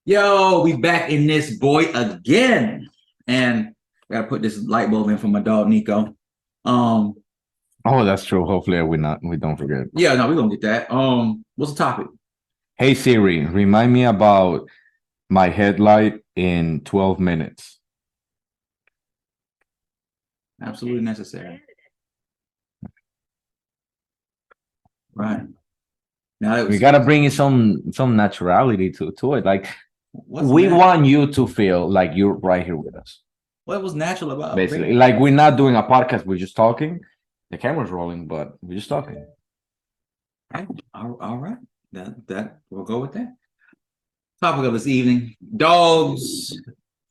Yo, we back in this boy again. And I gotta put this light bulb in for my dog Nico. Um, Oh, that's true. Hopefully we don't forget. yeah, no, we're gonna get that. What's the topic? Hey Siri, remind me about my headlight in 12 minutes. Absolutely necessary. Right. Now We gotta bring in some naturality to it. Like what's we nat- want you to feel like you're right here with us. what was natural about Basically, like we're not doing a podcast, we're just talking. The camera's rolling, but we're just talking. All right. That we'll go with that. Topic of this evening: dogs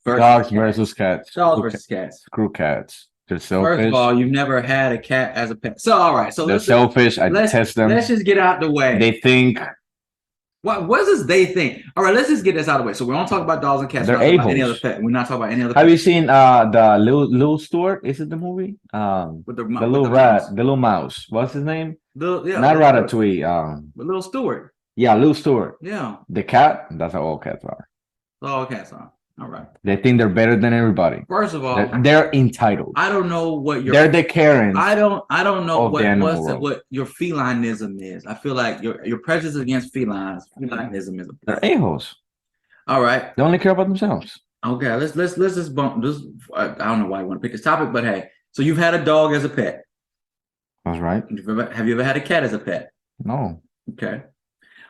Dogs versus cats. Dogs versus cats. Screw cats. They're First selfish. of all, you've never had a cat as a pet. So all right. So They're selfish. I detest them. Let's just get out the way. They think. What does they think? All right, let's just get this out of the way. So we don't talk about dogs and cats. They're We're not talking about any a-holes. other pet. We're not talking about any other. Have pet. you seen the Lil Stewart? Is it the movie? With the little rat, the little mouse. What's his name? Not Ratatouille. Little Stewart. Yeah, Lil Stewart. Yeah. The cat. That's how all cats are. All cats are. All right. They think they're better than everybody. First of all, they're entitled. I don't know what they're the Karens. I don't know what your felinism is. I feel like your prejudice against felines. Felinism is they're a-holes. All right. They only care about themselves. Okay, let's just bump this. I don't know why you want to pick this topic, but hey, so you've had a dog as a pet. That's right. Have you ever had a cat as a pet? No. Okay.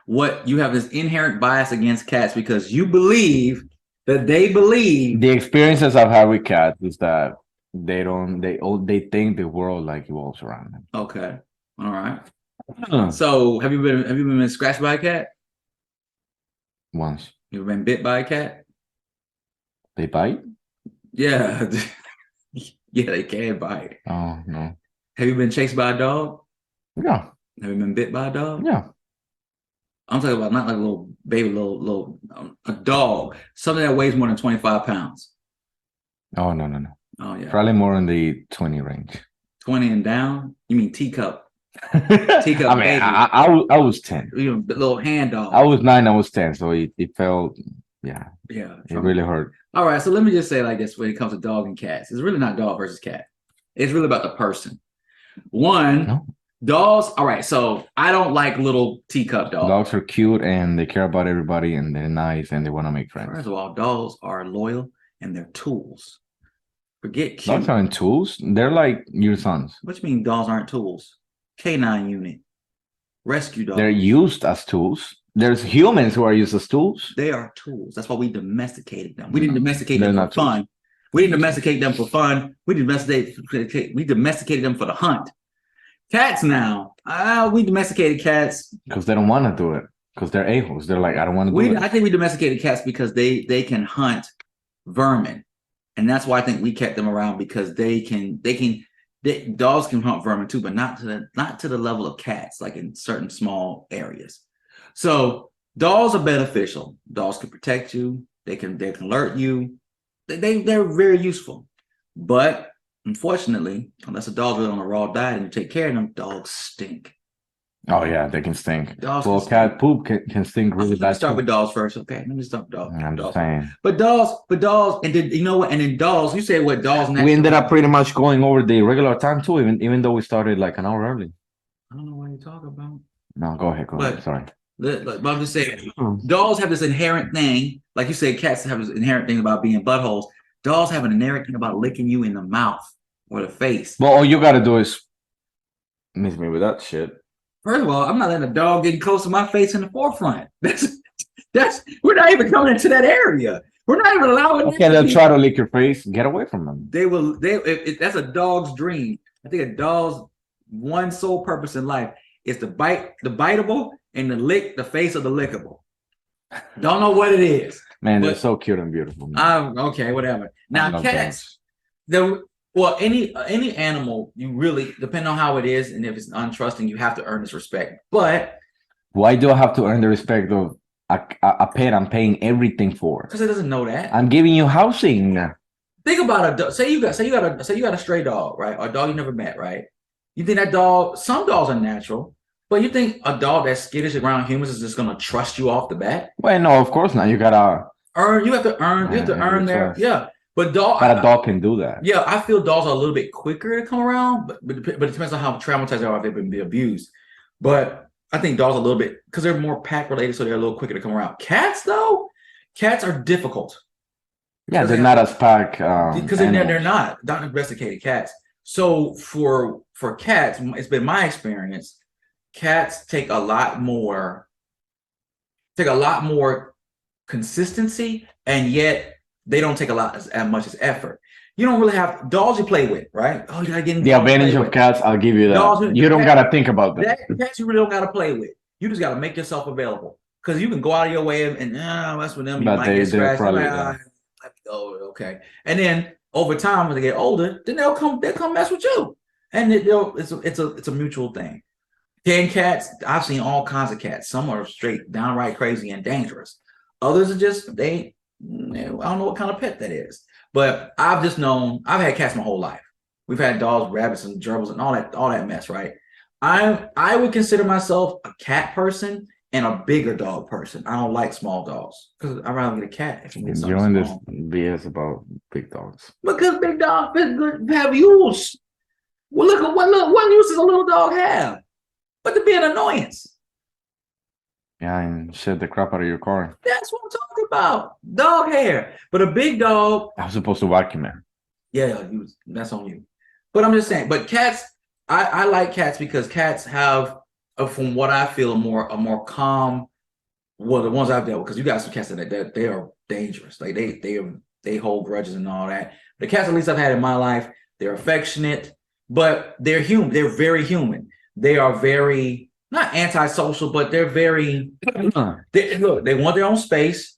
What you have this inherent bias against cats because you believe that they believe the experiences I've had with cats is that they think the world like evolves around them. Okay. All right. So have you been scratched by a cat? Once. You ever been bit by a cat? They bite? Yeah. Yeah, they can bite. Oh no. Have you been chased by a dog? Yeah. Have you been bit by a dog? Yeah. I'm talking about not like a little baby, a dog, something that weighs more than 25 pounds. Oh no. Oh yeah. Probably more in the 20 range. 20 and down? You mean teacup? Teacup. I mean, baby. I was 10. You know, the little hand dog. I was 9. I was 10. So it felt, yeah. Yeah. It really hurt. All right. So let me just say like this: when it comes to dog and cats, it's really not dog versus cat. It's really about the person. Dogs, all right, so I don't like little teacup dogs. Dogs are cute and they care about everybody and they're nice and they want to make friends. First of all, dogs are loyal and they're tools. Forget cute. Dogs aren't tools. They're like your sons. What you mean dogs aren't tools? K9 unit. Rescue dogs. They're used as tools. There's humans who are used as tools. They are tools. That's why we domesticated them. We didn't domesticate them for fun. We didn't domesticate them for fun. We domesticated them for the hunt. Cats now, we domesticated cats because they don't want to do it. Because they're a-holes. They're like, I don't want to do it. I think we domesticated cats because they can hunt vermin, and that's why I think we kept them around because dogs can hunt vermin too, but not to the level of cats, like in certain small areas. So dogs are beneficial. Dogs can protect you. They can alert you. They're very useful, but unfortunately, unless a dog's really on a raw diet and you take care of them, dogs stink. Oh yeah, they can stink. Cat poop can stink really bad. Let's start with dogs first, okay? Let me start with dogs. I'm just saying. But dogs, and then you know what? And then dogs, you say what dogs? We ended up pretty much going over the regular time too, even though we started like an hour early. I don't know what you're talking about. No, go ahead. Sorry. But I'm just saying, dogs have this inherent thing, like you said, cats have this inherent thing about being buttholes. Dogs have an inherent thing about licking you in the mouth or the face. Well, all you gotta do is miss me with that shit. First of all, I'm not letting a dog get close to my face in the forefront. That's we're not even coming into that area. We're not even allowing. Okay, they'll try to lick your face. Get away from them. They will. That's a dog's dream. I think a dog's one sole purpose in life is to bite the biteable and to lick the face of the lickable. Don't know what it is. Man, they're so cute and beautiful. Okay, whatever. Now cats, any animal, you really depending on how it is, and if it's untrusting, you have to earn its respect. But why do I have to earn the respect of a pet I'm paying everything for? Because it doesn't know that. I'm giving you housing. Think about a dog. Say you got a stray dog, right? Or a dog you never met, right? You think that dog? Some dogs are natural, but you think a dog that's skittish around humans is just gonna trust you off the bat? Well, no, of course not. You gotta You have to earn. You have to and earn their. trust. Yeah, but But a dog can do that. yeah, I feel dogs are a little bit quicker to come around, but it depends on how traumatized they are if they've been abused. But I think dogs are a little bit because they're more pack related, so they're a little quicker to come around. Cats, though, cats are difficult Yeah, because they're not as pack because they're animals. not domesticated cats. So for cats, it's been my experience. Cats take a lot more consistency, and yet they don't take as much as effort. You don't really have dogs you play with, right? Oh, you gotta get The dogs to play advantage of with. cats, I'll give you that. Dogs, You don't gotta think about that. cats you really don't gotta play with. You just gotta make yourself available because you can go out of your way and mess with them. You But might get they're scratched. probably Like, let me go, okay. And then over time, when they get older, then they'll come mess with you, and it's a mutual thing. Can cats, I've seen all kinds of cats. Some are straight downright crazy and dangerous. Others are just I don't know what kind of pet that is. But I've had cats my whole life. We've had dogs, rabbits, and gerbils and all that mess, right? I would consider myself a cat person and a bigger dog person. I don't like small dogs because I'd rather get a cat if you get something You're in this small. BS about big dogs. Because big dogs have use. Well, look at what use does a little dog have? But to be an annoyance. Yeah, and shit the crap out of your car. That's what I'm talking about. Dog hair. But a big dog, I was supposed to vacuum it. yeah, that's on you. But I'm just saying, but cats, I like cats because cats have, from what I feel, a more calm. Well, the ones I've dealt with, because you got some cats that they are dangerous. Like they hold grudges and all that. The cats at least I've had in my life, they're affectionate, but they're human. They're very human. They are very not antisocial, but they're very. They want their own space.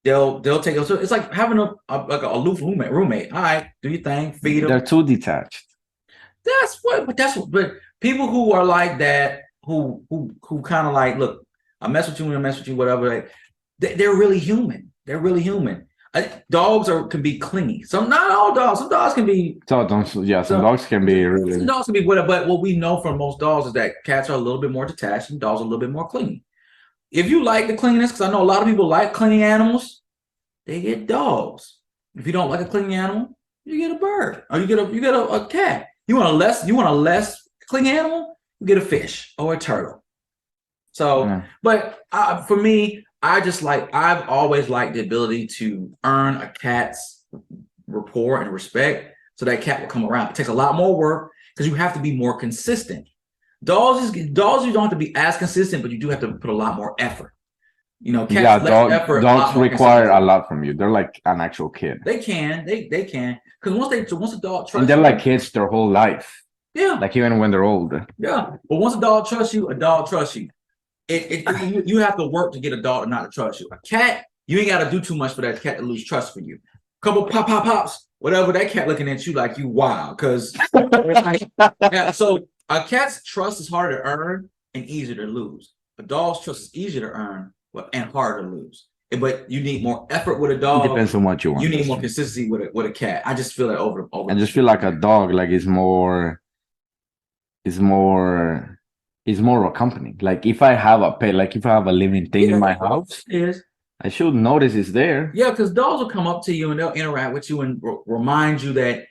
They'll take it. So it's like having like a aloof roommate. All right, do your thing, feed them. They're too detached. But people who are like that, who kind of like, look, I mess with you when I mess with you, whatever. Like, they're really human. They're really human. Dogs can be clingy. Not all dogs. Some dogs can be. Some dogs can be really. Some dogs can be whatever. But what we know from most dogs is that cats are a little bit more detached and dogs are a little bit more clingy. If you like the clinginess, because I know a lot of people like clingy animals, they get dogs. If you don't like a clingy animal, you get a bird or you get a cat. You want a less clingy animal, you get a fish or a turtle. So, but for me, I've always liked the ability to earn a cat's rapport and respect, so that cat will come around. It takes a lot more work because you have to be more consistent. Dogs, you don't have to be as consistent, but you do have to put a lot more effort. Cats less effort. Dogs require a lot from you. They're like an actual kid. They can, because once a dog trusts and they're like kids their whole life. Yeah, like even when they're old. Yeah, but once a dog trusts you, a dog trusts you. You have to work to get a dog not to trust you. A cat, you ain't got to do too much for that cat to lose trust for you. Couple pops, whatever. That cat looking at you like you wild, because so a cat's trust is harder to earn and easier to lose. A dog's trust is easier to earn and harder to lose. But you need more effort with a dog. It depends on what you want. You need more consistency with a cat. I just feel that over. I just feel like a dog, like is more a company. Like if I have a pet, like if I have a living thing in my house, I should notice it's there. Yeah, because dogs will come up to you and they'll interact with you and remind you that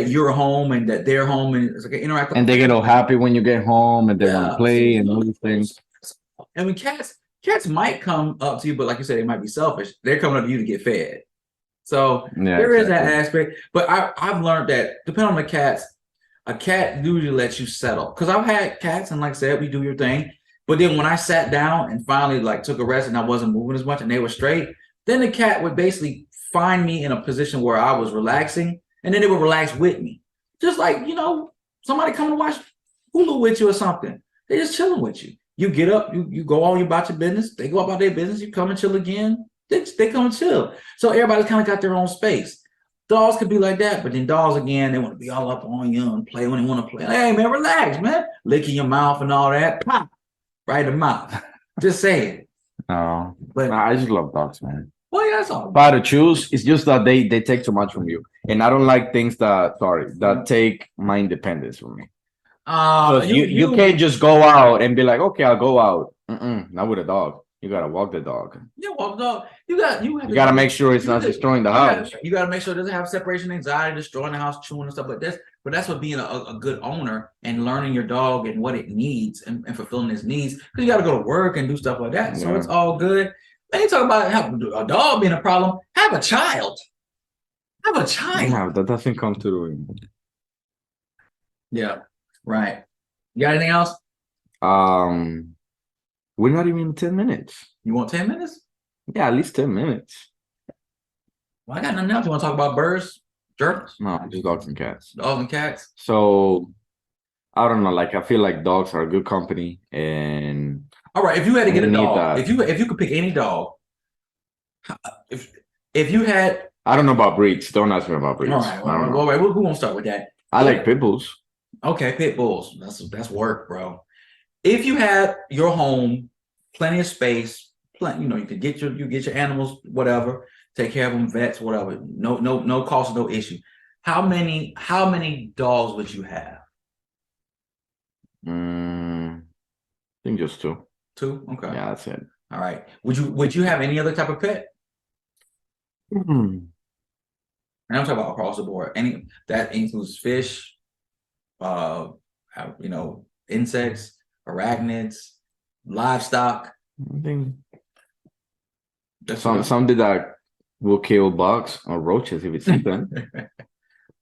you're home and that they're home, and it's like an interact. And they get all happy when you get home and they want to play and all these things. And when cats might come up to you, but like you said, they might be selfish. They're coming up to you to get fed. So there is that aspect. But I've learned that depending on the cats, a cat usually lets you settle. Because I've had cats, and like I said, we do your thing. But then when I sat down and finally like took a rest and I wasn't moving as much and they were straight, then the cat would basically find me in a position where I was relaxing, and then they would relax with me. Just like, somebody coming to watch Hulu with you or something. They're just chilling with you. You get up, you go on about your business. They go about their business. You come and chill again. They come and chill. So everybody's kind of got their own space. Dogs could be like that, but then dogs, again, they want to be all up on you and play when they want to play. Hey, man, relax, man. Licking your mouth and all that. Pop. Right in the mouth. Just saying. No, but I just love dogs, man. Well, yeah, that's all. But to choose, it's just that they take too much from you. And I don't like things that take my independence from me. You can't just go out and be like, okay, I'll go out. Not with a dog. You gotta walk the dog. Yeah, well, no, you have You to gotta make sure it's not destroying the house. You gotta make sure it doesn't have separation anxiety, destroying the house, chewing and stuff like this. But that's what being a good owner and learning your dog and what it needs and fulfilling its needs. Because you gotta go to work and do stuff like that. So it's all good. Then you talk about having a dog being a problem. Have a child. Have a child. Yeah, that doesn't come to. Yeah, right. You got anything else? We're not even 10 minutes. You want 10 minutes? Yeah, at least 10 minutes. Well, I got nothing else. You want to talk about birds, journals, No, just dogs and cats. dogs and cats? So I don't know. Like I feel like dogs are a good company, and all right. If you had to get a need dog, that. if you could pick any dog, if you had, I don't know about breeds. Don't ask me about breeds. all right. All right. We won't start with that. I like pit bulls. Okay, pit bulls. That's work, bro. If you had your home, plenty of space, you could get your animals, whatever, take care of them, vets, whatever. No cost, no issue. How many dogs would you have? I think just two. Two? Okay. Yeah, that's it. All right. Would you have any other type of pet? Mm-hmm. And I'm talking about across the board. Any that includes fish, insects, arachnids, livestock. I think That's something that will kill bugs or roaches if it's eaten.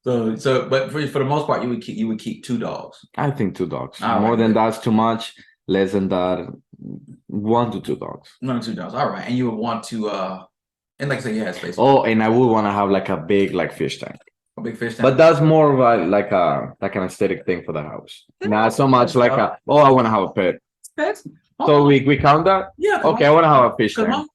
But for the most part, you would keep two dogs. I think two dogs. All More right. than that's too much. Less than that, 1 to 2 dogs. 1 to 2 dogs. All right, and you would want to and like I said, you had space. Oh, and I would want to have like a big fish tank. A big fish tank. But that's more of like an aesthetic thing for the house. Not so much like I want to have a pet. Pets? So we count that? Yeah. Okay, I want to have a fish tank.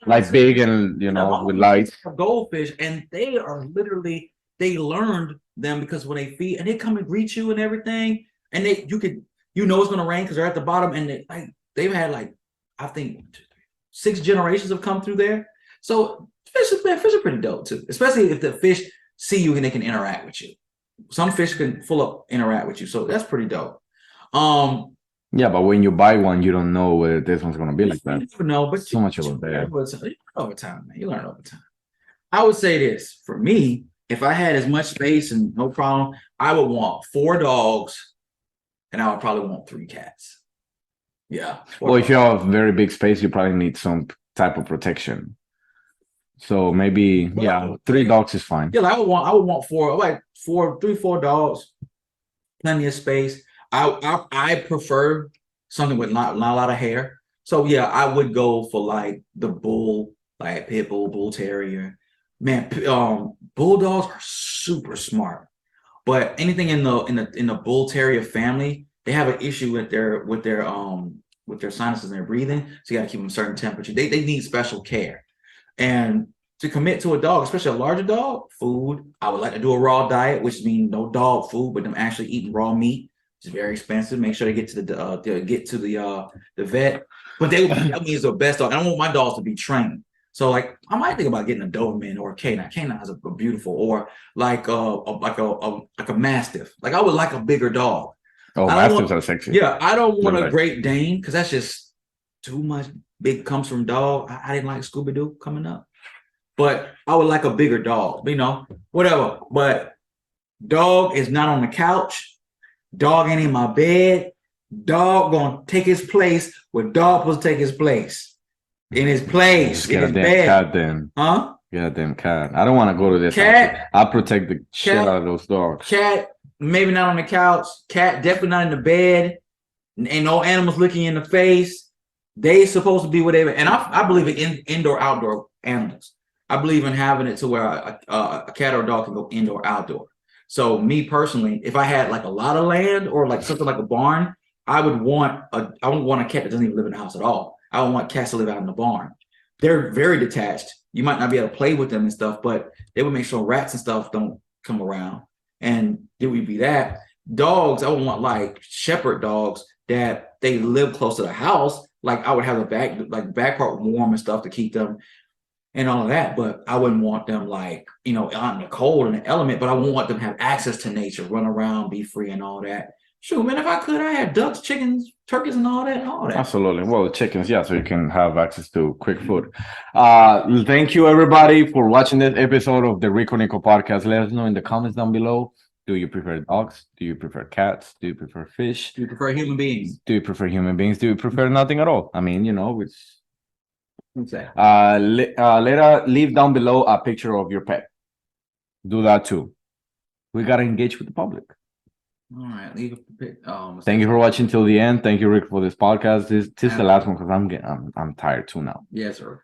Like big and with lights. Goldfish, and they are literally, they learned them because when they feed and they come and greet you and everything, and it's gonna rain because they're at the bottom, and they've had I think 6 generations have come through there. So fish are pretty dope too, especially if the fish see you and they can interact with you. Some fish can full up interact with you, so that's pretty dope. Yeah, but when you buy one, you don't know whether this one's gonna be like that. No, but so much over there. Over time, man. You learn over time. I would say this for me: if I had as much space and no problem, I would want 4 dogs, and I would probably want 3 cats. Yeah. Well, if you have a very big space, you probably need some type of protection. So maybe 3 dogs is fine. Yeah, I would want 4 dogs, plenty of space. I prefer something with not a lot of hair. So yeah, I would go for the bull, pit bull, bull terrier. Man, bulldogs are super smart. But anything in the bull terrier family, they have an issue with their sinuses and their breathing. So you got to keep them a certain temperature. They need special care. And to commit to a dog, especially a larger dog, food, I would like to do a raw diet, which means no dog food, but them actually eating raw meat. It's very expensive. Make sure they get to the vet. But that means the best dog. I don't want my dogs to be trained. So I might think about getting a Doberman or a canine. Canine is a beautiful, or like a Mastiff. I would like a bigger dog. Oh, Mastiffs are sexy. Yeah, I don't want a Great Dane because that's just too much. Big comes from dog. I didn't like Scooby Doo coming up, but I would like a bigger dog. Whatever. But dog is not on the couch. Dog ain't in my bed. Dog gonna take his place where dog supposed to take his place. In his place. Get a damn cat then. Huh? Get a damn cat. I don't want to go to this cat. house. I'll protect the shit out of those dogs. Cat, maybe not on the couch. Cat, definitely not in the bed. Ain't no animals looking in the face. They supposed to be whatever. And I believe in indoor, outdoor animals. I believe in having it to where a cat or a dog can go indoor, outdoor. So me personally, if I had a lot of land or something like a barn, I wouldn't want a cat that doesn't even live in the house at all. I would want cats to live out in the barn. They're very detached. You might not be able to play with them and stuff, but they would make sure rats and stuff don't come around. And it would be that. Dogs, I would want shepherd dogs that they live close to the house. I would have the back part warm and stuff to keep them and all of that, but I wouldn't want them out in the cold and the element, but I wouldn't want them to have access to nature, run around, be free and all that. Shoot, man, if I could, I had ducks, chickens, turkeys, and all that. Absolutely. Well, chickens, yeah, so you can have access to quick food. Thank you everybody for watching this episode of the Rico Nico podcast. Let us know in the comments down below. Do you prefer dogs? Do you prefer cats? Do you prefer fish? Do you prefer human beings? Do you prefer human beings? Do you prefer nothing at all? I mean, it's Exactly. leave down below a picture of your pet. Do that too. We gotta engage with the public. All right, leave a pic. Thank you for watching till the end. Thank you, Rick, for this podcast. This is the last one because I'm tired too now. Yes, sir.